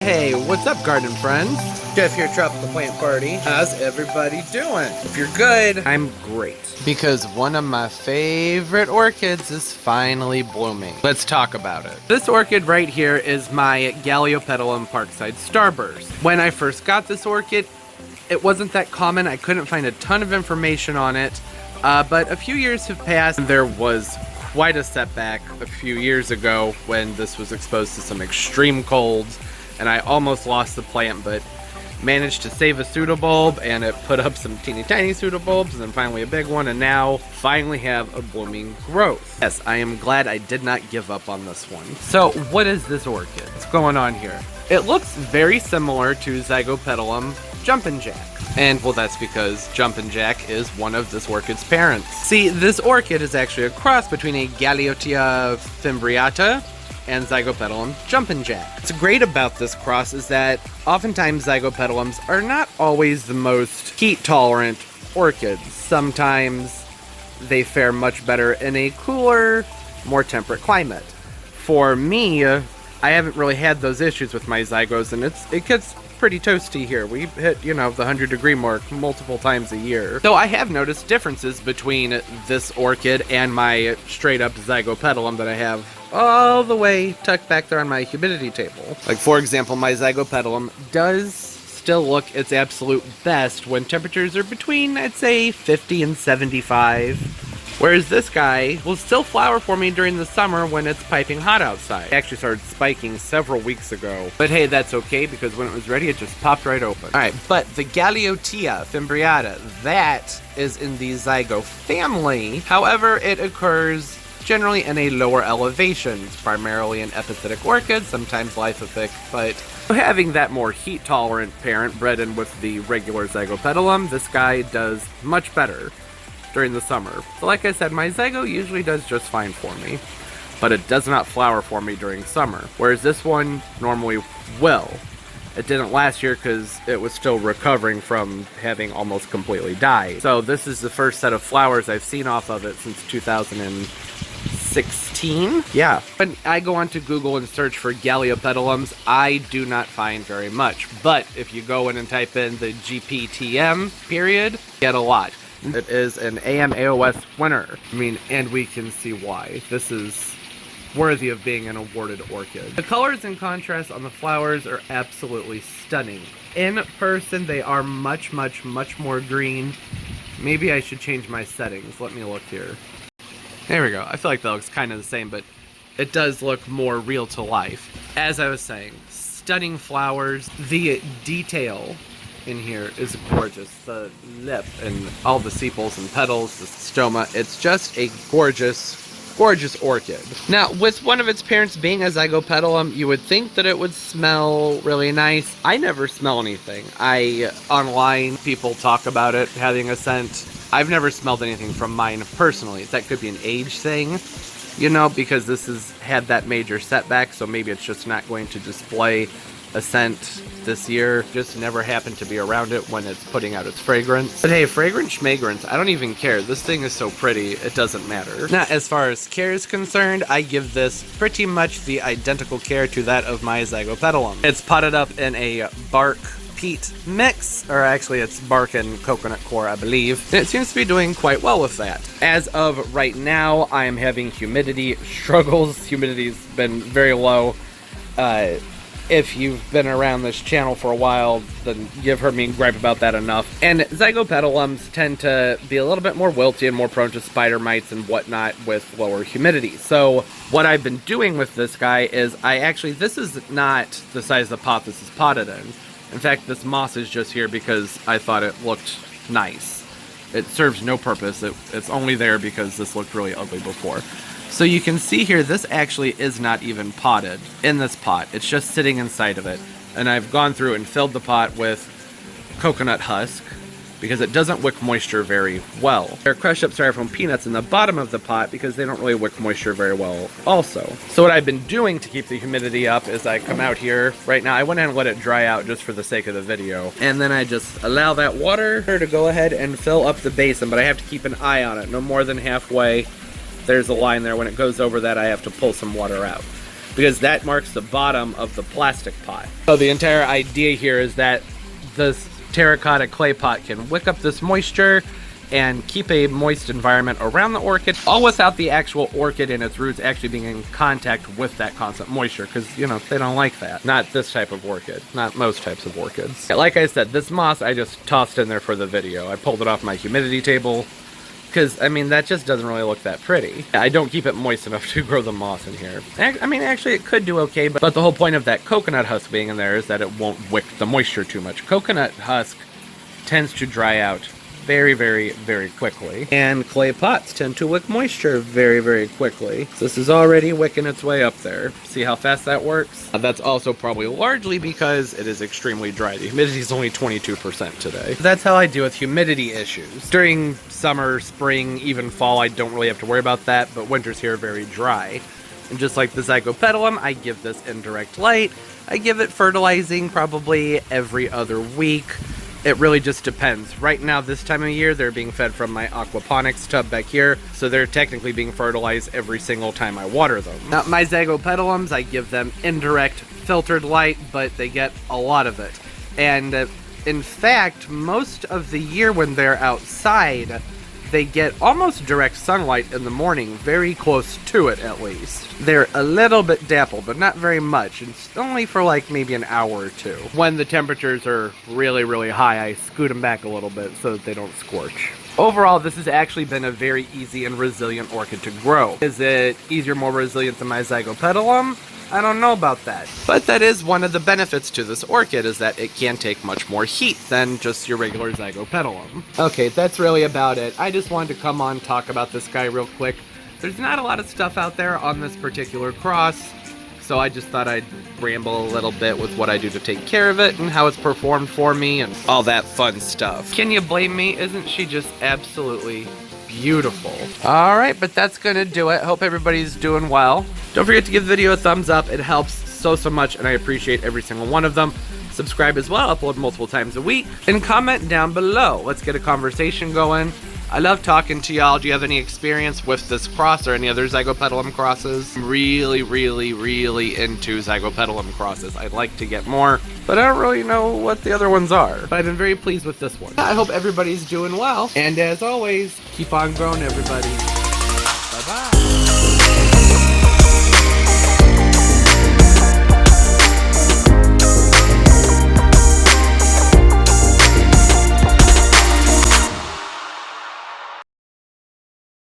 Hey, what's up, garden friends? Jeff here, Tropical Plant Party. How's everybody doing? If you're good, I'm great. Because one of my favorite orchids is finally blooming. Let's talk about it. This orchid right here is my Galleopetalum Parkside Starburst. When I first got this orchid, it wasn't that common. I couldn't find a ton of information on it. But a few years have passed. There was quite a setback a few years ago when this was exposed to some extreme colds. And I almost lost the plant, but managed to save a pseudobulb, and it put up some teeny tiny pseudobulbs, and then finally a big one, and now finally have a blooming growth. Yes, I am glad I did not give up on this one. So what is this orchid? What's going on here? It looks very similar to Zygopetalum Jumpin' Jack. And well, that's because Jumpin' Jack is one of this orchid's parents. See, this orchid is actually a cross between a Galeottia Fimbriata and Zygopetalum Jumpin' Jack. What's great about this cross is that oftentimes Zygopetalums are not always the most heat-tolerant orchids. Sometimes they fare much better in a cooler, more temperate climate. For me, I haven't really had those issues with my Zygos, and it gets pretty toasty here. We hit, the 100-degree mark multiple times a year. So I have noticed differences between this orchid and my straight-up Zygopetalum that I have all the way tucked back there on my humidity table. Like, for example, my Zygopetalum does still look its absolute best when temperatures are between, I'd say, 50 and 75. Whereas this guy will still flower for me during the summer when it's piping hot outside. It actually started spiking several weeks ago. But hey, that's okay, because when it was ready, it just popped right open. Alright, but the Galeottia Fimbriata, that is in the Zygo family. However, it occurs generally in a lower elevations, primarily in epiphytic orchids, sometimes lithophytic, but having that more heat-tolerant parent bred in with the regular Zygopetalum, this guy does much better during the summer. So like I said, my Zygo usually does just fine for me, but it does not flower for me during summer, whereas this one normally will. It didn't last year because it was still recovering from having almost completely died. So this is the first set of flowers I've seen off of it since 2016. Yeah. When I go onto Google and search for Galeopetalums, I do not find very much. But if you go in and type in the Gptm period, you get a lot. It is an AMAOS winner. And we can see why. This is worthy of being an awarded orchid. The colors and contrast on the flowers are absolutely stunning. In person, they are much, much, much more green. Maybe I should change my settings. Let me look here. There we go. I feel like that looks kind of the same, but it does look more real to life. As I was saying, stunning flowers. The detail in here is gorgeous. The lip and all the sepals and petals, the stoma. It's just a gorgeous orchid. Now, with one of its parents being a Zygopetalum, you would think that it would smell really nice. I never smell anything. Online, people talk about it having a scent. I've never smelled anything from mine personally. That could be an age thing, because this has had that major setback, so maybe it's just not going to display a scent this year. Just never happened to be around it when it's putting out its fragrance. But hey, fragrance schmagrance, I don't even care. This thing is so pretty, it doesn't matter. Now, as far as care is concerned, I give this pretty much the identical care to that of my Zygopetalum. It's potted up in a bark peat mix, or actually it's bark and coconut core, I believe. And it seems to be doing quite well with that. As of right now, I am having humidity struggles. Humidity's been very low. If you've been around this channel for a while, then you've heard me gripe about that enough. And Zygopetalums tend to be a little bit more wilty and more prone to spider mites and whatnot with lower humidity. So what I've been doing with this guy is this is not the size of the pot this is potted in. In fact, this moss is just here because I thought it looked nice. It serves no purpose. It's only there because this looked really ugly before. So you can see here, this actually is not even potted in this pot. It's just sitting inside of it. And I've gone through and filled the pot with coconut husk because it doesn't wick moisture very well. There are crushed up styrofoam peanuts in the bottom of the pot because they don't really wick moisture very well also. So what I've been doing to keep the humidity up is I come out here right now. I went ahead and let it dry out just for the sake of the video. And then I just allow that water to go ahead and fill up the basin, but I have to keep an eye on it, no more than halfway. There's a line there. When it goes over that, I have to pull some water out. because that marks the bottom of the plastic pot. So the entire idea here is that this terracotta clay pot can wick up this moisture and keep a moist environment around the orchid, all without the actual orchid and its roots actually being in contact with that constant moisture, because, you know, they don't like that. Not this type of orchid. Not most types of orchids. Like I said, this moss I just tossed in there for the video. I pulled it off my humidity table, because, I mean, that just doesn't really look that pretty. I don't keep it moist enough to grow the moss in here. I mean, actually, it could do okay, but the whole point of that coconut husk being in there is that it won't wick the moisture too much. Coconut husk tends to dry out very, very, very quickly. And clay pots tend to wick moisture very, very quickly. So this is already wicking its way up there. See how fast that works? That's also probably largely because it is extremely dry. The humidity is only 22% today. That's how I deal with humidity issues. During summer, spring, even fall, I don't really have to worry about that, but winters here are very dry. And just like the Zygopetalum, I give this indirect light. I give it fertilizing probably every other week. It really just depends. Right now, this time of year, they're being fed from my aquaponics tub back here, so they're technically being fertilized every single time I water them. Now, my Zygopetalums, I give them indirect filtered light, but they get a lot of it. And in fact, most of the year when they're outside, they get almost direct sunlight in the morning, very close to it at least. They're a little bit dappled, but not very much. It's only for like maybe an hour or two. When the temperatures are really, really high, I scoot them back a little bit so that they don't scorch. Overall, this has actually been a very easy and resilient orchid to grow. Is it easier, more resilient than my Zygopetalum? I don't know about that. But that is one of the benefits to this orchid, is that it can take much more heat than just your regular Zygopetalum. Okay, that's really about it. I just wanted to come on and talk about this guy real quick. There's not a lot of stuff out there on this particular cross, so I just thought I'd ramble a little bit with what I do to take care of it and how it's performed for me and all that fun stuff. Can you blame me? Isn't she just absolutely beautiful? All right, but that's gonna do it. Hope everybody's doing well. Don't forget to give the video a thumbs up. It helps so much, and I appreciate every single one of them. Subscribe as well. Upload multiple times a week. And comment down below. Let's get a conversation going. I love talking to y'all. Do you have any experience with this cross or any other Zygopetalum crosses? I'm really, really, really into Zygopetalum crosses. I'd like to get more, but I don't really know what the other ones are. But I've been very pleased with this one. I hope everybody's doing well. And as always, keep on growing, everybody.